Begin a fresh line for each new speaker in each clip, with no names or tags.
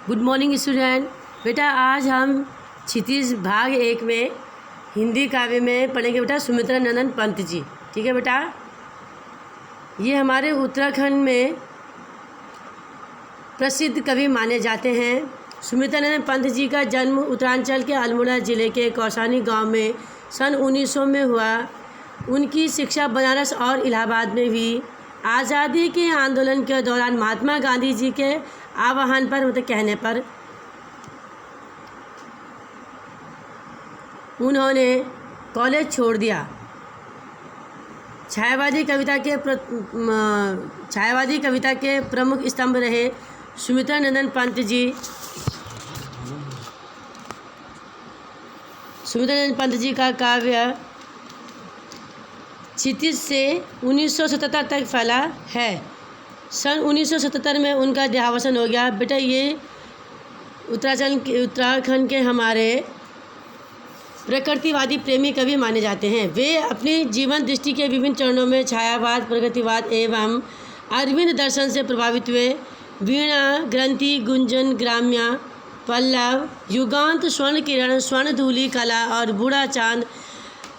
Good morning student. बेटा आज हम क्षितिज भाग 1 में हिंदी काव्य में पढ़ेंगे बेटा सुमित्रा नंदन पंत जी। ठीक है बेटा, ये हमारे उत्तराखंड में प्रसिद्ध कवि माने जाते हैं। सुमित्रा नंदन पंत जी का जन्म उत्तरांचल के अल्मोड़ा ज़िले के कौसानी गांव में सन 1900 में हुआ। उनकी शिक्षा बनारस और इलाहाबाद में हुई। आज़ादी के आंदोलन के दौरान महात्मा गांधी जी के आह्वान पर मतलब कहने पर उन्होंने कॉलेज छोड़ दिया। छायावादी कविता के प्रमुख स्तंभ रहे सुमित्रा नंदन पंत जी। सुमित्रा नंदन पंत जी का काव्य क्षितिज से 1977 तक फैला है। सन 1977 में उनका देहावसान हो गया। बेटा ये उत्तराखंड के हमारे प्रकृतिवादी प्रेमी कवि माने जाते हैं। वे अपनी जीवन दृष्टि के विभिन्न चरणों में छायावाद, प्रकृतिवाद एवं अरविंद दर्शन से प्रभावित हुए। वीणा, ग्रंथि, गुंजन, ग्राम्या, पल्लव, युगांत, स्वर्ण किरण, स्वर्ण धूलि, कला और बूढ़ा चांद,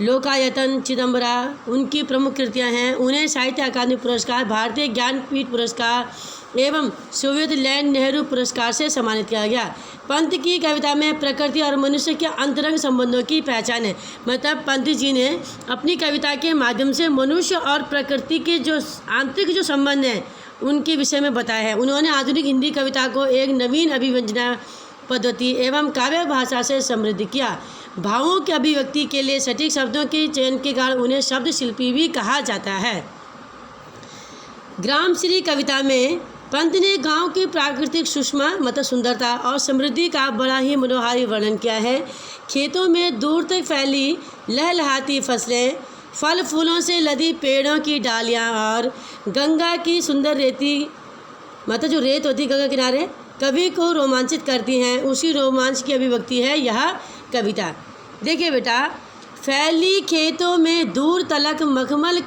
लोकायतन, चिदंबरा उनकी प्रमुख कृतियां हैं। उन्हें साहित्य अकादमी पुरस्कार, भारतीय ज्ञानपीठ पुरस्कार एवं सोवियत-लैंड नेहरू पुरस्कार से सम्मानित किया गया। पंत की कविता में प्रकृति और मनुष्य के अंतरंग संबंधों की पहचान है। मतलब पंत जी ने अपनी कविता के माध्यम से मनुष्य और प्रकृति के जो आंतरिक जो संबंध हैं उनके विषय में बताया है। उन्होंने आधुनिक हिंदी कविता को एक नवीन अभिव्यंजना पद्धति एवं काव्य भाषा से समृद्ध किया। भावों की अभिव्यक्ति के लिए सटीक शब्दों के चयन के कारण उन्हें शब्द शिल्पी भी कहा जाता है। ग्रामश्री कविता में पंत ने गांव की प्राकृतिक सुषमा मतलब सुंदरता और समृद्धि का बड़ा ही मनोहारी वर्णन किया है। खेतों में दूर तक फैली लहलहाती फसलें, फल फूलों से लदी पेड़ों की डालियां और गंगा की सुंदर रेती मतलब जो रेत होती है गंगा किनारे कवि को रोमांचित करती हैं। उसी रोमांच की अभिव्यक्ति है यह कविता। देखिए बेटा, फैली खेतों में दूर तलक मखमल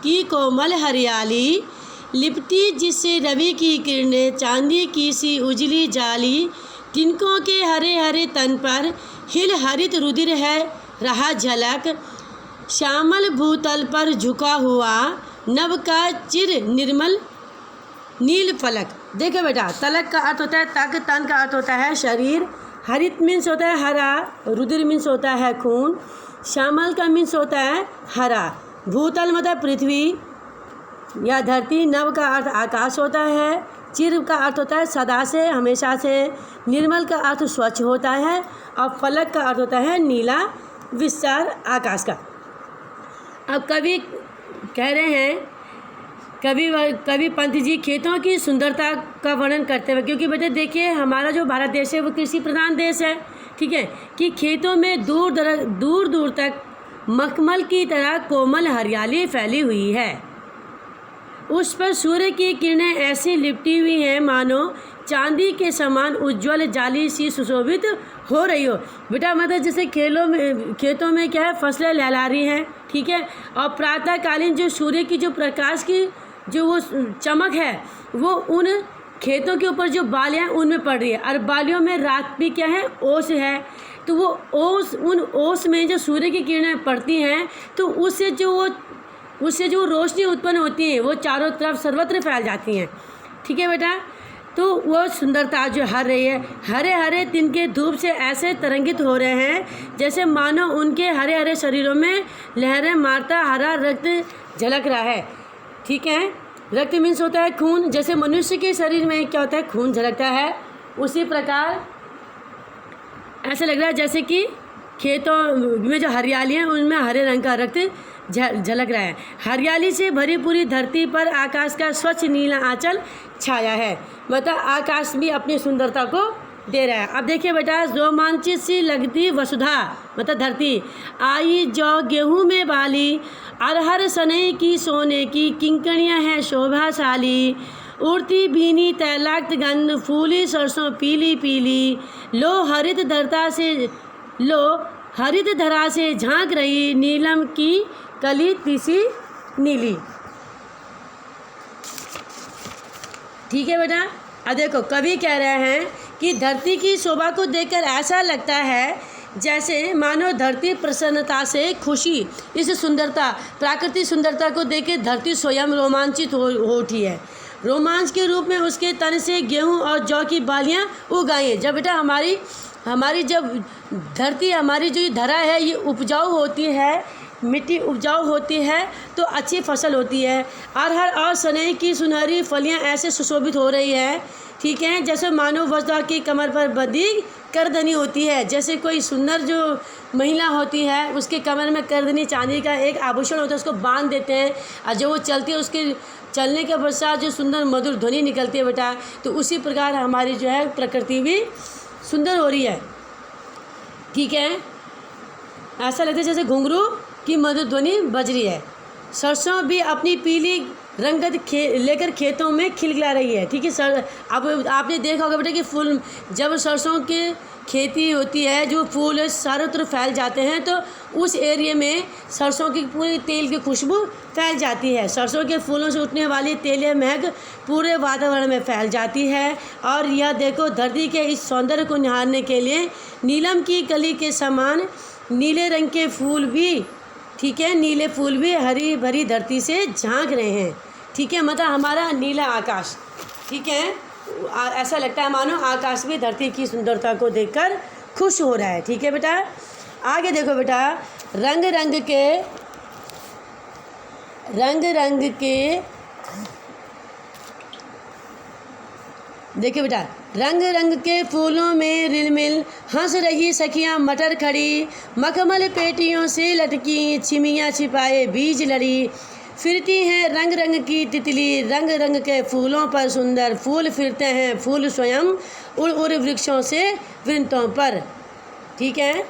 की कोमल हरियाली, लिपटी जिससे रवि की किरणें चांदी की सी उजली जाली, तिनकों के हरे हरे तन पर हिल हरित रुधिर है रहा झलक, श्यामल भूतल पर झुका हुआ नभ का चिर निर्मल नील फलक। देखो बेटा, तलक का अर्थ होता है तक, तन का अर्थ होता है शरीर, हरित मीन्स होता है हरा, रुधिर मीन्स होता है खून, श्यामल का मीन्स होता है हरा, भूतल मतलब पृथ्वी या धरती, नव का अर्थ आकाश होता है, चिर का अर्थ होता है सदा से हमेशा से, निर्मल का अर्थ स्वच्छ होता है और फलक का अर्थ होता है नीला विस्तार आकाश का। अब कवि कह रहे हैं कवि पंत जी खेतों की सुंदरता का वर्णन करते हुए, क्योंकि बेटे देखिए हमारा जो भारत देश है वो कृषि प्रधान देश है। ठीक है कि खेतों में दूर दूर तक मखमल की तरह कोमल हरियाली फैली हुई है। उस पर सूर्य की किरणें ऐसी लिपटी हुई हैं मानो चांदी के समान उज्ज्वल जाली सी सुशोभित हो रही हो। बेटा मतलब जैसे खेतों में क्या है फसलें लहला रही हैं। ठीक है, और प्रातःकालीन जो सूर्य की जो प्रकाश की जो वो चमक है वो उन खेतों के ऊपर जो बालियाँ हैं उनमें पड़ रही है, और बालियों में रात भी क्या है ओस है। तो वो उन ओस में जो सूर्य की किरणें पड़ती हैं तो उससे जो रोशनी उत्पन्न होती है वो चारों तरफ सर्वत्र फैल जाती हैं। ठीक है बेटा, तो वो सुंदरता जो हर रही है, हरे हरे तिनके धूप से ऐसे तरंगित हो रहे हैं जैसे मानो उनके हरे हरे शरीरों में लहरें मारता हरा रक्त झलक रहा है। ठीक है, रक्त मीन्स होता है खून, जैसे मनुष्य के शरीर में क्या होता है खून झलकता है, उसी प्रकार ऐसा लग रहा है जैसे कि खेतों में जो हरियाली है उनमें हरे रंग का रक्त झलक रहा है। हरियाली से भरी पूरी धरती पर आकाश का स्वच्छ नीला आंचल छाया है, मतलब आकाश भी अपनी सुंदरता को दे रहा है। अब देखिए बेटा, रोमांचित सी लगती वसुधा मतलब धरती, आई जौ गेहूं में बाली, अरहर सनई की सोने की किंकणियाँ हैं शोभाशाली, उड़ती भीनी तैलाक्त गंध, फूली सरसों पीली पीली, लो हरित धरा से झांक रही नीलम की कली तीसी नीली। ठीक है बेटा, अब देखो कवि कह रहे हैं कि धरती की शोभा को देखकर ऐसा लगता है जैसे मानो धरती प्रसन्नता से खुशी, इस सुंदरता, प्राकृतिक सुंदरता को देखकर धरती स्वयं रोमांचित हो उठी है। रोमांच के रूप में उसके तन से गेहूं और जौ की बालियां उग आई हैं। जब बेटा हमारी जब धरती, हमारी जो ये धरा है ये उपजाऊ होती है, मिट्टी उपजाऊ होती है तो अच्छी फसल होती है। अरहर और सनई की सुनहरी फलियां ऐसे सुशोभित हो रही है, ठीक है, जैसे मानव वज्दा की कमर पर बंधी करधनी होती है। जैसे कोई सुंदर जो महिला होती है उसके कमर में करधनी चांदी का एक आभूषण होता है, उसको बांध देते हैं और जब वो चलती है उसके चलने के पश्चात जो सुंदर मधुर ध्वनि निकलती है बेटा, तो उसी प्रकार हमारी जो है प्रकृति भी सुंदर हो रही है, ठीक है। ऐसा लगता है जैसे घुंघरू की मधुर ध्वनि बज रही है। सरसों भी अपनी पीली रंगत लेकर खेतों में खिलखिला रही है, ठीक है। सर अब आपने देखा होगा बेटा कि फूल, जब सरसों की खेती होती है, जो फूल चारों तरफ फैल जाते हैं तो उस एरिया में सरसों की पूरी तेल की खुशबू फैल जाती है। सरसों के फूलों से उठने वाली तेलीय महक पूरे वातावरण में फैल जाती है। और यह देखो, धरती के इस सौंदर्य को निहारने के लिए नीलम की कली के समान नीले रंग के फूल भी, ठीक है, नीले फूल भी हरी भरी धरती से झांक रहे हैं, ठीक है। मतलब हमारा नीला आकाश, ठीक है, ऐसा लगता है मानो आकाश भी धरती की सुंदरता को देखकर खुश हो रहा है, ठीक है बेटा। आगे देखो बेटा, रंग रंग के देखिए बेटा, रंग रंग के फूलों में रिलमिल हंस रही सखियां मटर खड़ी, मखमल पेटियों से लटकी चिमियां छिपाए बीज लड़ी, फिरती हैं रंग रंग की तितली, रंग रंग के फूलों पर सुंदर फूल फिरते हैं, फूल स्वयं उड़ उड़ वृक्षों से वृंतों पर, ठीक है।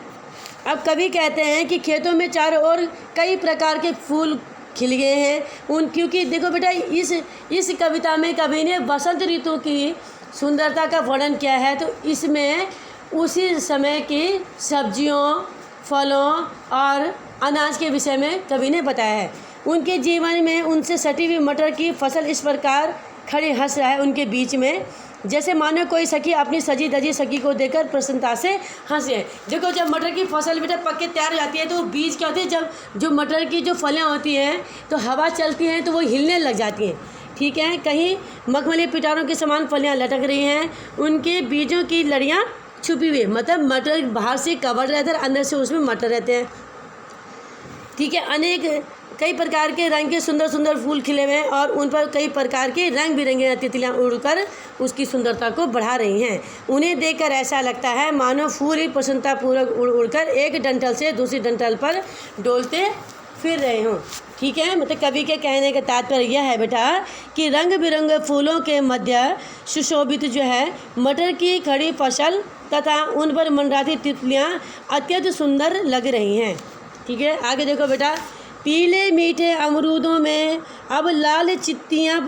अब कवि कहते हैं कि खेतों में चारों ओर कई प्रकार के फूल खिल गए हैं क्योंकि देखो बेटा, इस कविता में कवि ने वसंत ऋतु की सुंदरता का वर्णन किया है, तो इसमें उसी समय की सब्जियों, फलों और अनाज के विषय में कवि ने बताया है। उनके जीवन में उनसे सटी हुई मटर की फसल इस प्रकार खड़े हंस रहा है उनके बीच में, जैसे मानो कोई सखी अपनी सजी धजी सखी को देखकर प्रसन्नता से हंस रहे हैं। देखो, जब मटर की फसल बेटा पक के तैयार हो जाती है तो बीज क्या होती है, जब जो मटर की जो फलियाँ होती हैं तो हवा चलती हैं तो वो हिलने लग जाती हैं, ठीक है। कहीं मखमली पिटारों के समान फलियाँ लटक रही हैं, उनके बीजों की लड़ियाँ छुपी हुई, मतलब मटर बाहर से कवर रहता है, अंदर से उसमें मटर रहते हैं, ठीक है। कई प्रकार के रंग के सुंदर सुंदर फूल खिले हुए हैं और उन पर कई प्रकार के रंग बिरंगे तितलियाँ उड़कर उसकी सुंदरता को बढ़ा रही हैं। उन्हें देखकर ऐसा लगता है मानो फूल ही प्रसन्नतापूर्वक उड़ उड़कर एक डंठल से दूसरी डंठल पर डोलते फिर रहे हों, ठीक है। मतलब कवि के कहने का तात्पर्य यह है बेटा कि रंग बिरंगे फूलों के मध्य सुशोभित जो है मटर की खड़ी फसल तथा उन पर मंडराती तितलियाँ अत्यंत सुंदर लग रही हैं, ठीक है। आगे देखो बेटा, पीले मीठे अमरूदों में अब लाल लाल चित्तियाँ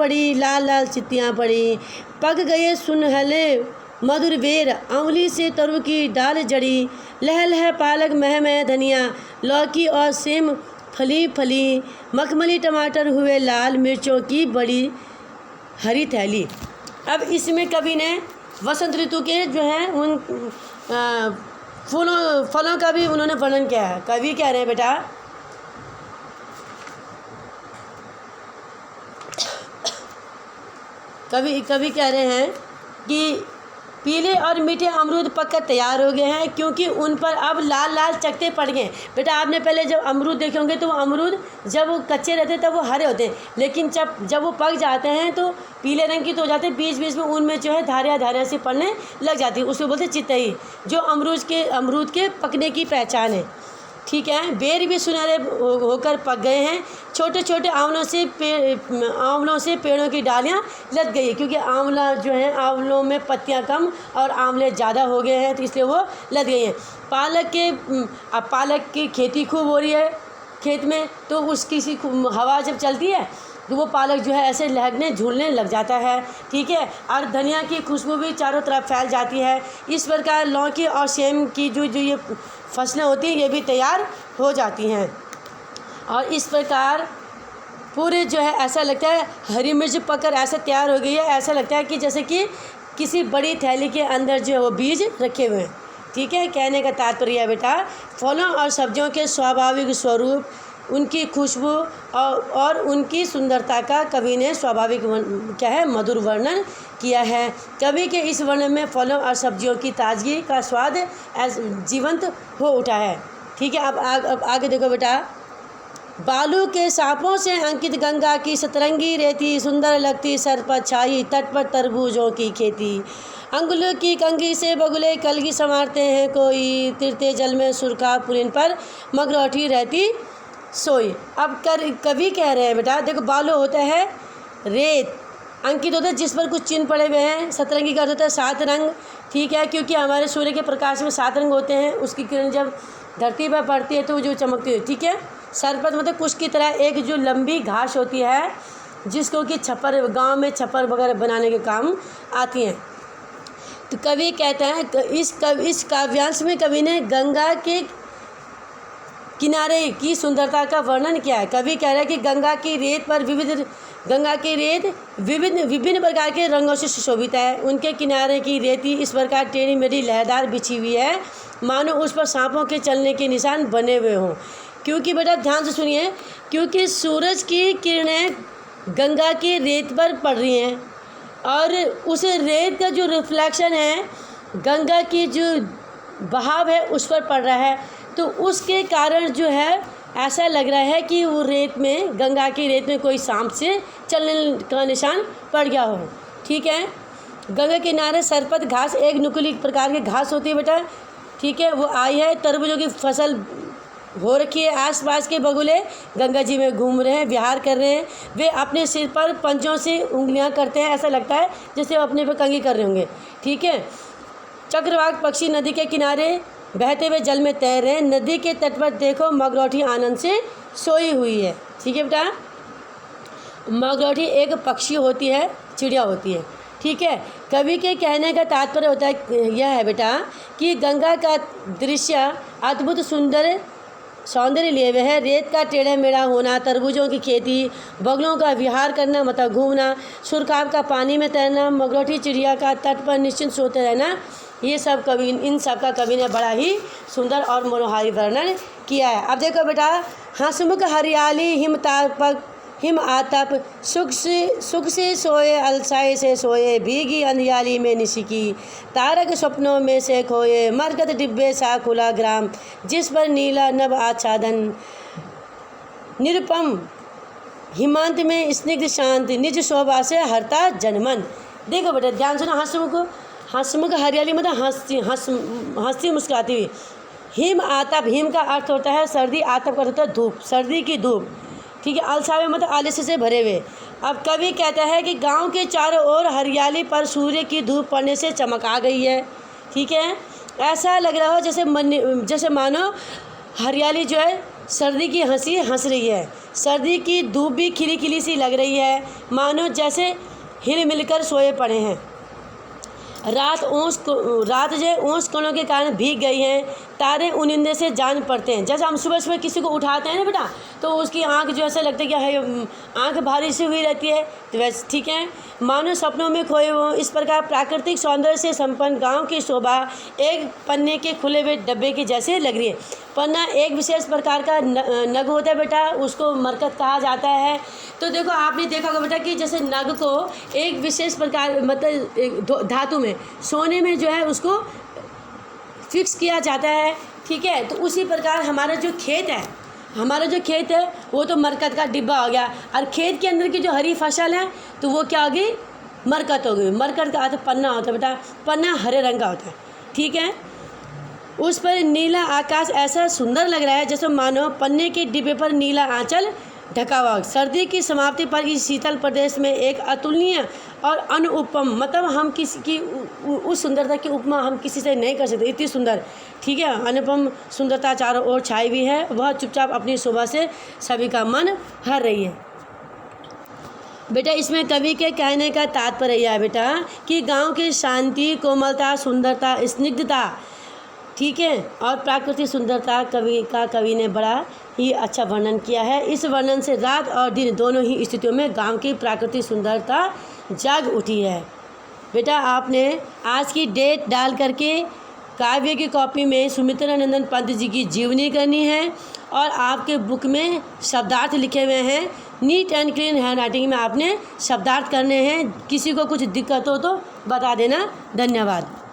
पड़ी, पक गए सुनहले मधुर बेर, आंवली से तरु की डाल जड़ी, लह लह पालक मह मह धनिया, लौकी और सेम फली फली, मखमली टमाटर हुए लाल, मिर्चों की बड़ी हरी थैली। अब इसमें कवि ने वसंत ऋतु के जो है उन फलों का भी उन्होंने वर्णन किया है। कवि कह रहे हैं बेटा, कवि कह रहे हैं कि पीले और मीठे अमरूद पककर तैयार हो गए हैं क्योंकि उन पर अब लाल लाल चकते पड़ गए। बेटा, आपने पहले जब अमरूद देखे होंगे तो वो अमरूद जब वो कच्चे रहते हैं तब वो हरे होते हैं, लेकिन जब वो पक जाते हैं तो पीले रंग की तो हो जाते हैं, बीच बीच में उनमें जो है धारियाँ सी पड़ने लग जाती है, उसको बोलते हैं चितई, जो अमरूद के पकने की पहचान है, ठीक है। बेर भी सुनहरे होकर पक गए हैं, छोटे छोटे आंवलों से पेड़ों की डालियाँ लग गई है क्योंकि आंवला जो है, आंवलों में पत्तियाँ कम और आंवले ज़्यादा हो गए हैं तो इसलिए वो लग गई हैं। पालक की खेती खूब हो रही है खेत में, तो उसकी हवा जब चलती है तो वो पालक जो है ऐसे लहकने झूलने लग जाता है, ठीक है। और धनिया की खुशबू भी चारों तरफ फैल जाती है। इस प्रकार लौकी और सेम की जो ये फसलें होती हैं ये भी तैयार हो जाती हैं और इस प्रकार पूरे जो है ऐसा लगता है हरी मिर्च पककर ऐसा तैयार हो गई है, ऐसा लगता है कि जैसे कि किसी बड़ी थैली के अंदर जो है वो बीज रखे हुए हैं। ठीक है, कहने का तात्पर्य है बेटा, फलों और सब्जियों के स्वाभाविक स्वरूप, उनकी खुशबू और उनकी सुंदरता का कवि ने स्वाभाविक क्या है मधुर वर्णन किया है। कवि के इस वर्णन में फलों और सब्जियों की ताजगी का स्वाद जीवंत हो उठा है। ठीक है, अब आगे देखो बेटा, बालू के सांपों से अंकित गंगा की सतरंगी रेती, सुंदर लगती सर पर छाई तट पर तरबूजों की खेती, अंगुलों की कंघी से बगुले कलगी संवारते हैं कोई, तिरते जल में सुरखा पुलिन पर मगरौठी रहती सोई। अब कवि कह रहे हैं बेटा, देखो बालू होता है रेत, अंकित होता है जिस पर कुछ चिन्ह पड़े हुए हैं, सतरंगी का होता है 7 रंग। ठीक है, क्योंकि हमारे सूर्य के प्रकाश में 7 रंग होते हैं, उसकी किरण जब धरती पर पड़ती है तो वो जो चमकती है। ठीक है, सरपत मतलब कुछ की तरह एक जो लंबी घास होती है जिसको कि छप्पर, गांव में छप्पर वगैरह बनाने के काम आती हैं। तो कवि कहते हैं इस काव्यांश में कवि ने गंगा के किनारे की सुंदरता का वर्णन किया है। कवि कह रहा है कि गंगा की रेत विभिन्न प्रकार के रंगों से सुशोभित है। उनके किनारे की रेती इस प्रकार टेढ़ी मेढ़ी लहरदार बिछी हुई है मानो उस पर सांपों के चलने के निशान बने हुए हों। क्योंकि बेटा ध्यान से सुनिए, क्योंकि सूरज की किरणें गंगा की रेत पर पड़ रही हैं और उस रेत का जो रिफ्लेक्शन है गंगा की जो बहाव है उस पर पड़ रहा है, तो उसके कारण जो है ऐसा लग रहा है कि वो रेत में, गंगा की रेत में कोई सांप से चलने का निशान पड़ गया हो। ठीक है, गंगा किनारे सरपत घास, एक नुकीली प्रकार की घास होती है बेटा। ठीक है, वो आई है, तरबूजों की फसल हो रखी है, आसपास के बगुले गंगा जी में घूम रहे हैं, विहार कर रहे हैं, वे अपने सिर पर पंजों से उंगलियां करते हैं, ऐसा लगता है जैसे वो अपने पे कंघी कर रहे होंगे। ठीक है, चक्रवाक पक्षी नदी के किनारे बहते हुए जल में तैर रहे हैं, नदी के तट पर देखो मगरौठी आनंद से सोई हुई है। ठीक है बेटा, मगरौठी एक पक्षी होती है, चिड़िया होती है। ठीक है, कवि के कहने का तात्पर्य होता है यह है बेटा कि गंगा का दृश्य अद्भुत सौंदर्य लिए हुए है। रेत का टेढ़ा मेढ़ा होना, तरबूजों की खेती, बगलों का विहार करना मतलब घूमना, सुरखाब का पानी में तैरना, मगरौठी चिड़िया का तट पर निश्चिंत सोते रहना, ये सब इन सब का कवि ने बड़ा ही सुंदर और मनोहारी वर्णन किया है। अब देखो बेटा, हंसमुख हरियाली हिम आतप, सुख से सोए अलसाए से सोए, भीगी अंधियाली में निशिकी, तारक स्वप्नों में से खोए, मरकत डिब्बे सा खुला ग्राम, जिस पर नीला नभ आच्छादन, निरुपम हिमांत में स्निग्ध शांत, निज शोभा से हरता जनमन। देखो बेटा ध्यान सुनो, हंसमुख हरियाली मतलब हंसती मुस्कुराती हुई। हिम आतप, हिम का अर्थ होता है सर्दी, आतप का अर्थ होता है धूप, सर्दी की धूप। ठीक है, अलसावे मतलब आलस्य से भरे हुए। अब कवि कहता है कि गांव के चारों ओर हरियाली पर सूर्य की धूप पड़ने से चमक आ गई है। ठीक है, ऐसा लग रहा हो जैसे मानो हरियाली जो है सर्दी की हंसी हंस रही है, सर्दी की धूप भी खिली खिली सी लग रही है, मानो जैसे हिल मिलकर सोए पड़े हैं। रात जो है ओस कणों के कारण भीग गई हैं, तारे उनिंदे से जान पड़ते हैं। जैसे हम सुबह सुबह किसी को उठाते हैं ना बेटा, तो उसकी आंख जो ऐसा लगता है कि आंख भारी सी हुई रहती है, तो वैसे ठीक है, मानो सपनों में खोए हो। इस प्रकार प्राकृतिक सौंदर्य से संपन्न गांव की शोभा एक पन्ने के खुले हुए डब्बे के जैसे लग रही है। पन्ना एक विशेष प्रकार का नग होता है बेटा, उसको मरकत कहा जाता है। तो देखो आपने देखा होगा बेटा कि जैसे नग को एक विशेष प्रकार मतलब धातु में, सोने में जो है उसको फिक्स किया जाता है। ठीक है, तो उसी प्रकार हमारा जो खेत है वो तो मरकत का डिब्बा हो गया, और खेत के अंदर की जो हरी फसल है तो वो क्या होगी, मरकत हो गई। मरकत का अर्थ पन्ना होता है बेटा, पन्ना हरे रंग का होता है। ठीक है, उस पर नीला आकाश ऐसा सुंदर लग रहा है जैसे मानो पन्ने के डिब्बे पर नीला आंचल ढका हुआ। सर्दी की समाप्ति पर इस शीतल प्रदेश में एक अतुलनीय और अनुपम, मतलब हम किसी की उस सुंदरता की उपमा हम किसी से नहीं कर सकते, इतनी सुंदर। ठीक है, अनुपम सुंदरता चारों ओर छाई हुई है, वह चुपचाप अपनी शोभा से सभी का मन हर रही है। बेटा इसमें कवि के कहने का तात्पर्य यह है बेटा कि गांव की शांति, कोमलता, सुंदरता, स्निग्धता, ठीक है, और प्राकृतिक सुंदरता कवि ने बड़ा ही अच्छा वर्णन किया है। इस वर्णन से रात और दिन दोनों ही स्थितियों में गांव की प्राकृतिक सुंदरता जाग उठी है। बेटा आपने आज की डेट डाल करके काव्य की कॉपी में सुमित्रानंदन पंत जी की जीवनी करनी है और आपके बुक में शब्दार्थ लिखे हुए हैं। Neat and clean hand writing में आपने शब्दार्थ करने हैं। किसी को कुछ दिक्कत हो तो बता देना। धन्यवाद।